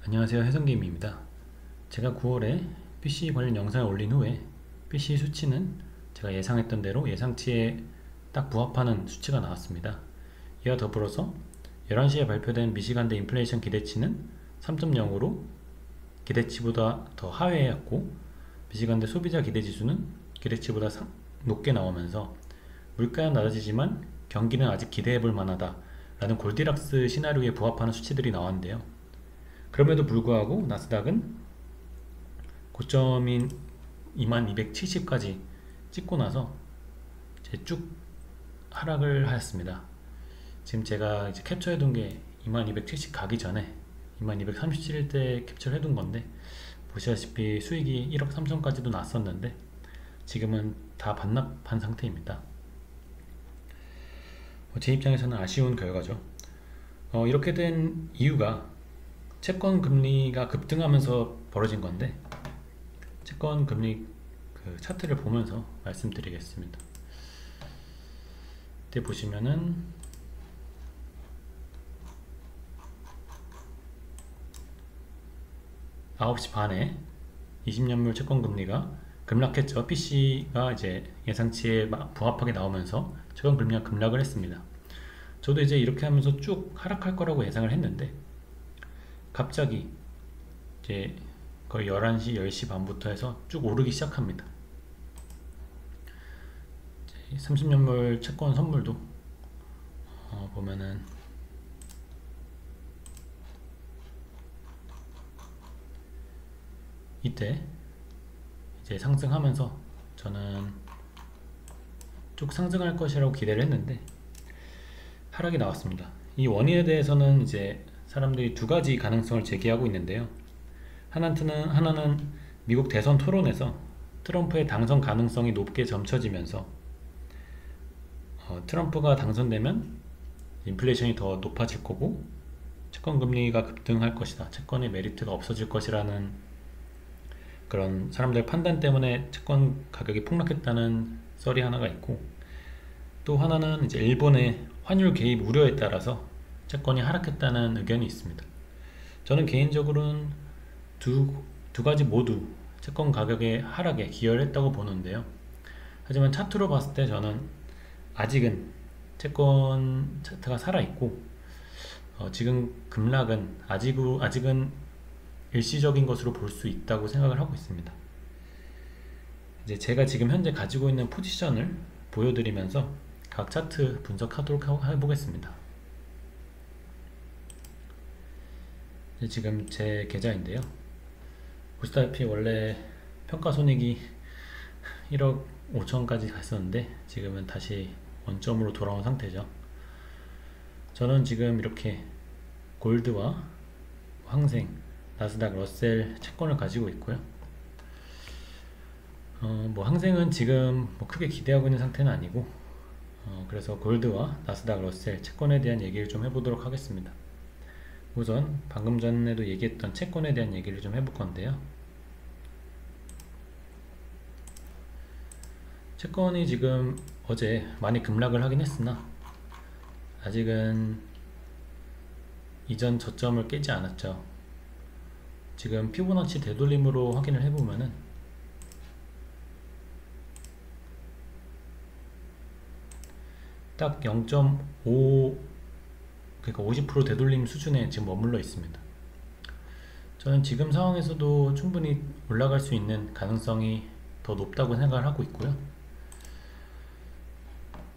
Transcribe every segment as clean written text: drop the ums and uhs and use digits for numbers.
안녕하세요, 해성게임입니다. 제가 9월에 PC 관련 영상을 올린 후에 PC 수치는 제가 예상했던 대로 예상치에 딱 부합하는 수치가 나왔습니다. 이와 더불어서 11시에 발표된 미시간대 인플레이션 기대치는 3.0으로 기대치보다 더 하회했고, 미시간대 소비자 기대지수는 기대치보다 높게 나오면서 물가는 낮아지지만 경기는 아직 기대해볼 만하다 라는 골디락스 시나리오에 부합하는 수치들이 나왔는데요. 그럼에도 불구하고 나스닥은 고점인 2270까지 찍고 나서 이제 쭉 하락을 하였습니다. 지금 제가 이제 캡처해둔 게 2270 가기 전에 2237일 때 캡처를 해둔 건데, 보시다시피 수익이 1억 3천까지도 났었는데 지금은 다 반납한 상태입니다. 제 입장에서는 아쉬운 결과죠. 이렇게 된 이유가 채권 금리가 급등하면서 벌어진 건데, 채권 금리 그 차트를 보면서 말씀드리겠습니다. 이때 보시면은 9시 반에 20년물 채권 금리가 급락했죠. PC가 이제 예상치에 부합하게 나오면서 채권 금리가 급락을 했습니다. 저도 이제 이렇게 하면서 쭉 하락할 거라고 예상을 했는데, 갑자기 이제 거의 11시, 10시 반부터 해서 쭉 오르기 시작합니다. 30년물 채권 선물도 보면은 이때 이제 상승하면서 저는 쭉 상승할 것이라고 기대를 했는데 하락이 나왔습니다. 이 원인에 대해서는 이제 사람들이 두 가지 가능성을 제기하고 있는데요. 하나는 미국 대선 토론에서 트럼프의 당선 가능성이 높게 점쳐지면서 트럼프가 당선되면 인플레이션이 더 높아질 거고 채권 금리가 급등할 것이다, 채권의 메리트가 없어질 것이라는 그런 사람들의 판단 때문에 채권 가격이 폭락했다는 썰이 하나가 있고, 또 하나는 이제 일본의 환율 개입 우려에 따라서 채권이 하락했다는 의견이 있습니다. 저는 개인적으로는 두 가지 모두 채권 가격의 하락에 기여를 했다고 보는데요. 하지만 차트로 봤을 때 저는 아직은 채권 차트가 살아있고, 지금 급락은 아직은 일시적인 것으로 볼 수 있다고 생각을 하고 있습니다. 이제 제가 지금 현재 가지고 있는 포지션을 보여드리면서 각 차트 분석하도록 해보겠습니다. 지금 제 계좌인데요. 보시다시피 원래 평가손익이 1억 5천까지 갔었는데 지금은 다시 원점으로 돌아온 상태죠. 저는 지금 이렇게 골드와 황생, 나스닥, 러셀 채권을 가지고 있고요. 황생은 지금 크게 기대하고 있는 상태는 아니고, 그래서 골드와 나스닥, 러셀 채권에 대한 얘기를 좀 해보도록 하겠습니다. 우선 방금 전에도 얘기했던 채권에 대한 얘기를 좀 해볼 건데요. 채권이 지금 어제 많이 급락을 하긴 했으나 아직은 이전 저점을 깨지 않았죠. 지금 피보나치 되돌림으로 확인을 해보면은 딱 0.5, 그러니까 50% 되돌림 수준에 지금 머물러 있습니다. 저는 지금 상황에서도 충분히 올라갈 수 있는 가능성이 더 높다고 생각을 하고 있고요.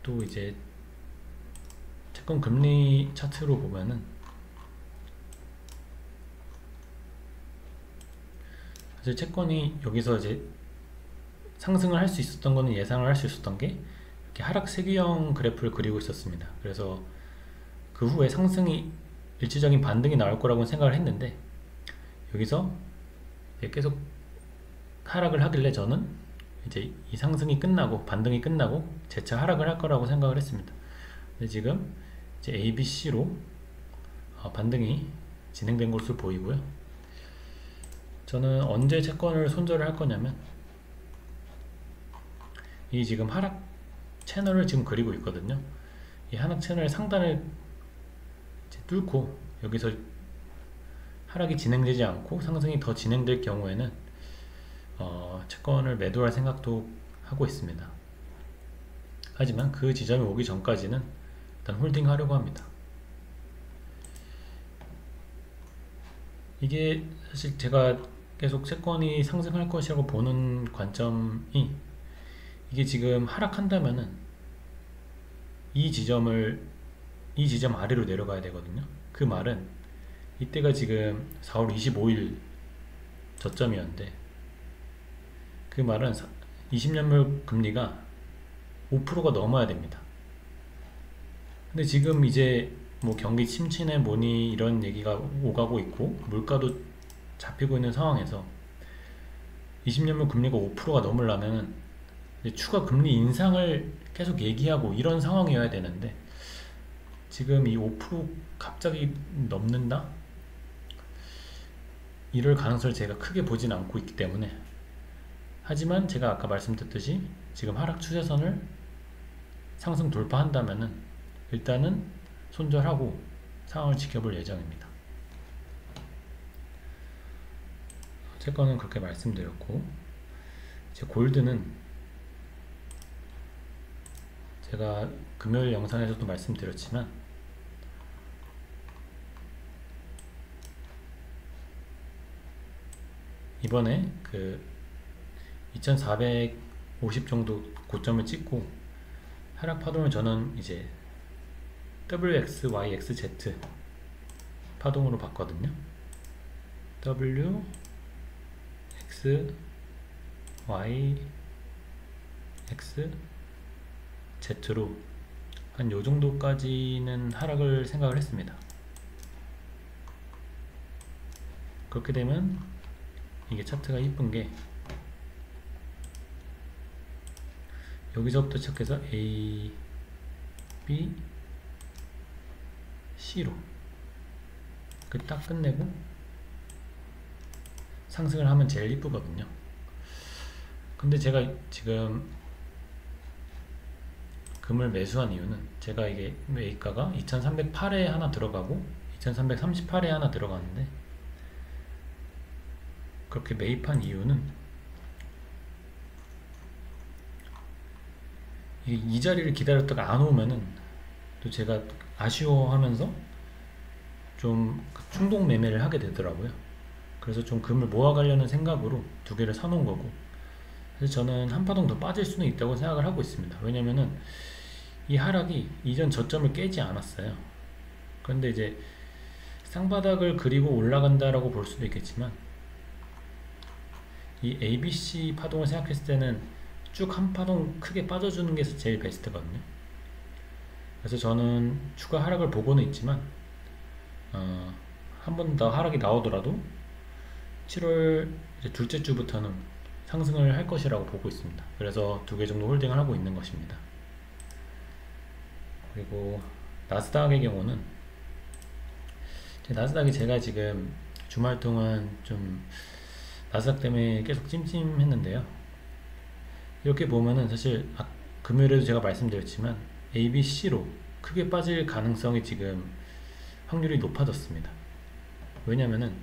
또 이제 채권 금리 차트로 보면은 사실 채권이 여기서 이제 상승을 할 수 있었던 거는 예상을 할 수 있었던 게 이렇게 하락 세기형 그래프를 그리고 있었습니다. 그래서 그 후에 상승이 일시적인 반등이 나올 거라고 생각을 했는데, 여기서 계속 하락을 하길래 저는 이제 이 상승이 끝나고 반등이 끝나고 재차 하락을 할 거라고 생각을 했습니다. 근데 지금 이제 ABC로 반등이 진행된 것으로 보이고요. 저는 언제 채권을 손절을 할 거냐면, 이 지금 하락 채널을 지금 그리고 있거든요. 이 하락 채널 상단을 뚫고 여기서 하락이 진행되지 않고 상승이 더 진행될 경우에는 채권을 매도할 생각도 하고 있습니다. 하지만 그 지점이 오기 전까지는 일단 홀딩 하려고 합니다. 이게 사실 제가 계속 채권이 상승할 것이라고 보는 관점이, 이게 지금 하락한다면은 이 지점 아래로 내려가야 되거든요. 그 말은 이때가 지금 4월 25일 저점이었는데, 그 말은 20년물 금리가 5%가 넘어야 됩니다. 근데 지금 이제 뭐 경기 침체네 뭐니 이런 얘기가 오가고 있고 물가도 잡히고 있는 상황에서 20년물 금리가 5%가 넘으려면 추가 금리 인상을 계속 얘기하고 이런 상황이어야 되는데, 지금 이 5% 갑자기 넘는다? 이럴 가능성을 제가 크게 보진 않고 있기 때문에, 하지만 제가 아까 말씀드렸듯이 지금 하락 추세선을 상승 돌파한다면은 일단은 손절하고 상황을 지켜볼 예정입니다. 채권은 그렇게 말씀드렸고, 이제 골드는 제가 금요일 영상에서도 말씀드렸지만 이번에 그 2450 정도 고점을 찍고 하락 파동을 저는 이제 WX, Y, X, Z 파동으로 봤거든요. W, X, Y, X, Z로 한 요 정도까지는 하락을 생각을 했습니다. 그렇게 되면 이게 차트가 이쁜 게 여기서부터 시작해서 A, B, C로 딱 끝내고 상승을 하면 제일 이쁘거든요. 근데 제가 지금 금을 매수한 이유는, 제가 이게 매입가가 2308에 하나 들어가고 2338에 하나 들어가는데, 그렇게 매입한 이유는 이 자리를 기다렸다가 안 오면은 또 제가 아쉬워하면서 좀 충동 매매를 하게 되더라고요. 그래서 좀 금을 모아가려는 생각으로 두 개를 사놓은 거고, 그래서 저는 한 파동 더 빠질 수는 있다고 생각을 하고 있습니다. 왜냐면은 이 하락이 이전 저점을 깨지 않았어요. 그런데 이제 쌍바닥을 그리고 올라간다라고 볼 수도 있겠지만, 이 ABC 파동을 생각했을 때는 쭉 한 파동 크게 빠져주는 게 제일 베스트거든요. 그래서 저는 추가 하락을 보고는 있지만 한 번 더 하락이 나오더라도 7월 이제 둘째 주부터는 상승을 할 것이라고 보고 있습니다. 그래서 두 개 정도 홀딩을 하고 있는 것입니다. 그리고 나스닥의 경우는, 나스닥이 제가 지금 주말 동안 좀 나스닥 때문에 계속 찜찜했는데요. 이렇게 보면은 사실 금요일에도 제가 말씀드렸지만 A, B, C로 크게 빠질 가능성이 지금 확률이 높아졌습니다. 왜냐면은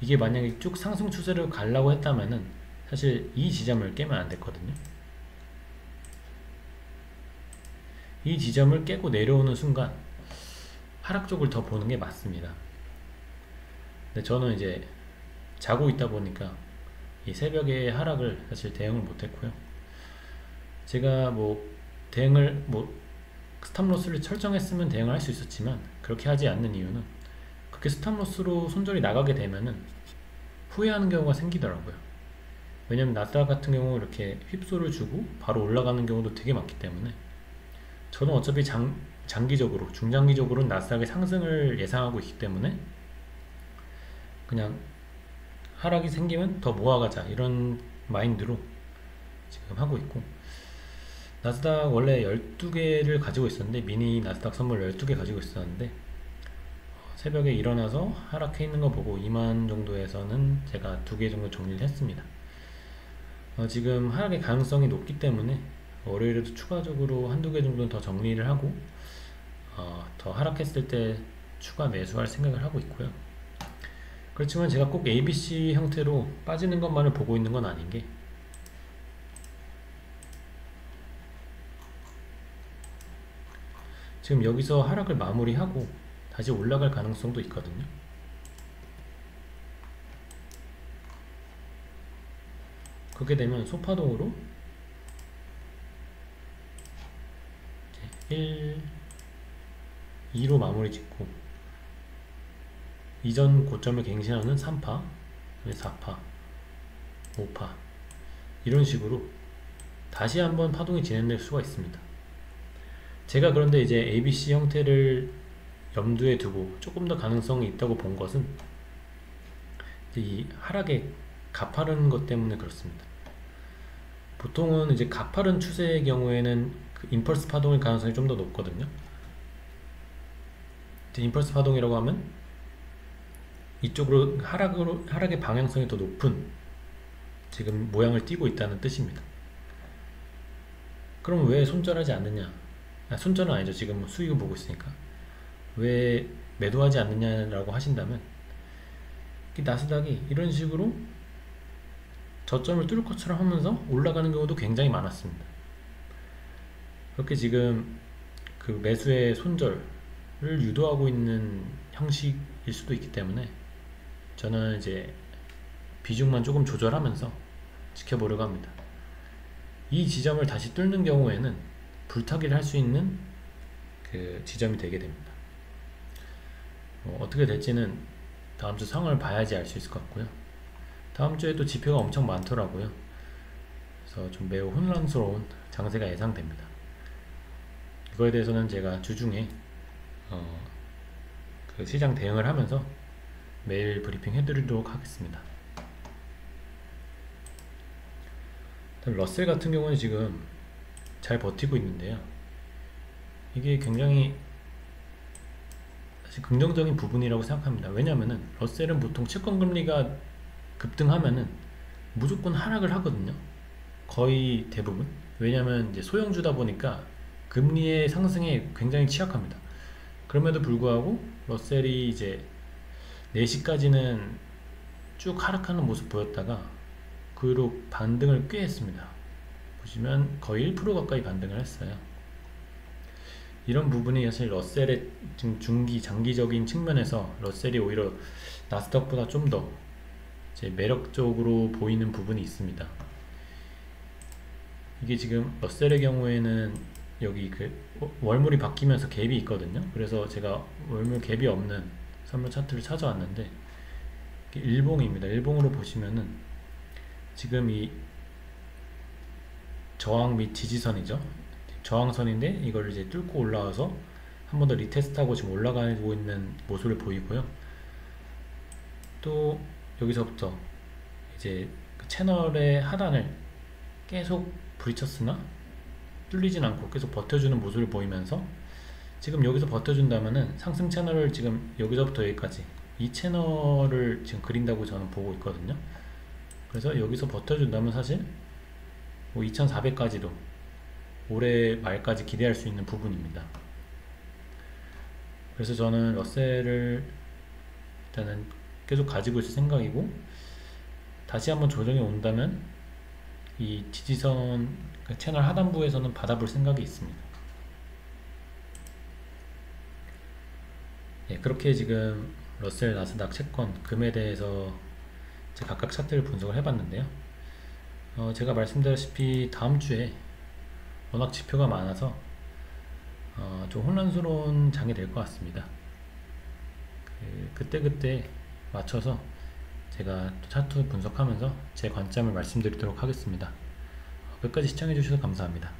이게 만약에 쭉 상승 추세를 가려고 했다면은 사실 이 지점을 깨면 안 됐거든요. 이 지점을 깨고 내려오는 순간 하락 쪽을 더 보는 게 맞습니다. 근데 저는 이제 자고 있다 보니까 이 새벽에 하락을 사실 대응을 못했고요. 제가 대응을 스탑로스를 설정했으면 대응을 할 수 있었지만 그렇게 하지 않는 이유는, 그렇게 스탑로스로 손절이 나가게 되면은 후회하는 경우가 생기더라고요. 왜냐면 나스닥 같은 경우 이렇게 휩소를 주고 바로 올라가는 경우도 되게 많기 때문에, 저는 어차피 장기적으로, 중장기적으로는 나스닥의 상승을 예상하고 있기 때문에 그냥 하락이 생기면 더 모아가자 이런 마인드로 지금 하고 있고, 나스닥 원래 12개를 가지고 있었는데, 미니 나스닥 선물 12개 가지고 있었는데 새벽에 일어나서 하락해 있는 거 보고 2만 정도에서는 제가 2개 정도 정리를 했습니다. 지금 하락의 가능성이 높기 때문에 월요일에도 추가적으로 한두 개 정도는 더 정리를 하고 더 하락했을 때 추가 매수할 생각을 하고 있고요. 그렇지만 제가 꼭 ABC 형태로 빠지는 것만을 보고 있는 건 아닌 게, 지금 여기서 하락을 마무리하고 다시 올라갈 가능성도 있거든요. 그렇게 되면 소파동으로 1, 2로 마무리 짓고 이전 고점을 갱신하는 3파, 4파, 5파 이런 식으로 다시 한번 파동이 진행될 수가 있습니다. 제가 그런데 이제 ABC 형태를 염두에 두고 조금 더 가능성이 있다고 본 것은 이 하락의 가파른 것 때문에 그렇습니다. 보통은 이제 가파른 추세의 경우에는 그 임펄스 파동일 가능성이 좀 더 높거든요. 임펄스 파동이라고 하면 이쪽으로 하락의 방향성이 더 높은 지금 모양을 띠고 있다는 뜻입니다. 그럼 왜 손절하지 않느냐? 손절은 아니죠. 지금 수익을 보고 있으니까. 왜 매도하지 않느냐라고 하신다면, 이 나스닥이 이런 식으로 저점을 뚫을 것처럼 하면서 올라가는 경우도 굉장히 많았습니다. 그렇게 지금 그 매수의 손절을 유도하고 있는 형식일 수도 있기 때문에 저는 이제 비중만 조금 조절하면서 지켜보려고 합니다. 이 지점을 다시 뚫는 경우에는 불타기를 할 수 있는 그 지점이 되게 됩니다. 어떻게 될지는 다음 주 상황을 봐야지 알 수 있을 것 같고요. 다음 주에도 지표가 엄청 많더라고요. 그래서 좀 매우 혼란스러운 장세가 예상됩니다. 이거에 대해서는 제가 주중에 그 시장 대응을 하면서 매일 브리핑 해드리도록 하겠습니다. 러셀 같은 경우는 지금 잘 버티고 있는데요. 이게 굉장히 사실 긍정적인 부분이라고 생각합니다. 왜냐하면은 러셀은 보통 채권금리가 급등하면은 무조건 하락을 하거든요. 거의 대부분. 왜냐하면 이제 소형주다 보니까 금리의 상승에 굉장히 취약합니다. 그럼에도 불구하고 러셀이 이제 4시까지는 쭉 하락하는 모습 보였다가 그 후로 반등을 꽤 했습니다. 보시면 거의 1% 가까이 반등을 했어요. 이런 부분이 사실 러셀의 지금 중기 장기적인 측면에서 러셀이 오히려 나스닥보다 좀 더 매력적으로 보이는 부분이 있습니다. 이게 지금 러셀의 경우에는 여기 그 월물이 바뀌면서 갭이 있거든요. 그래서 제가 월물 갭이 없는 선물 차트를 찾아왔는데, 일봉입니다. 일봉으로 보시면은 지금 이 저항 및 지지선이죠. 저항선인데 이걸 이제 뚫고 올라와서 한 번 더 리테스트하고 지금 올라가고 있는 모습을 보이고요. 또 여기서부터 이제 그 채널의 하단을 계속 부딪혔으나 뚫리진 않고 계속 버텨주는 모습을 보이면서 지금 여기서 버텨준다면은 상승 채널을 지금 여기서부터 여기까지 이 채널을 지금 그린다고 저는 보고 있거든요. 그래서 여기서 버텨준다면 사실 뭐 2400까지도 올해 말까지 기대할 수 있는 부분입니다. 그래서 저는 러셀을 일단은 계속 가지고 있을 생각이고, 다시 한번 조정이 온다면 이 지지선 채널 하단부에서는 받아볼 생각이 있습니다. 예, 그렇게 지금 러셀, 나스닥, 채권, 금에 대해서 각각 차트를 분석을 해봤는데요. 제가 말씀드렸다시피 다음 주에 워낙 지표가 많아서 좀 혼란스러운 장이 될 것 같습니다. 그때그때 맞춰서 제가 차트 분석하면서 제 관점을 말씀드리도록 하겠습니다. 끝까지 시청해주셔서 감사합니다.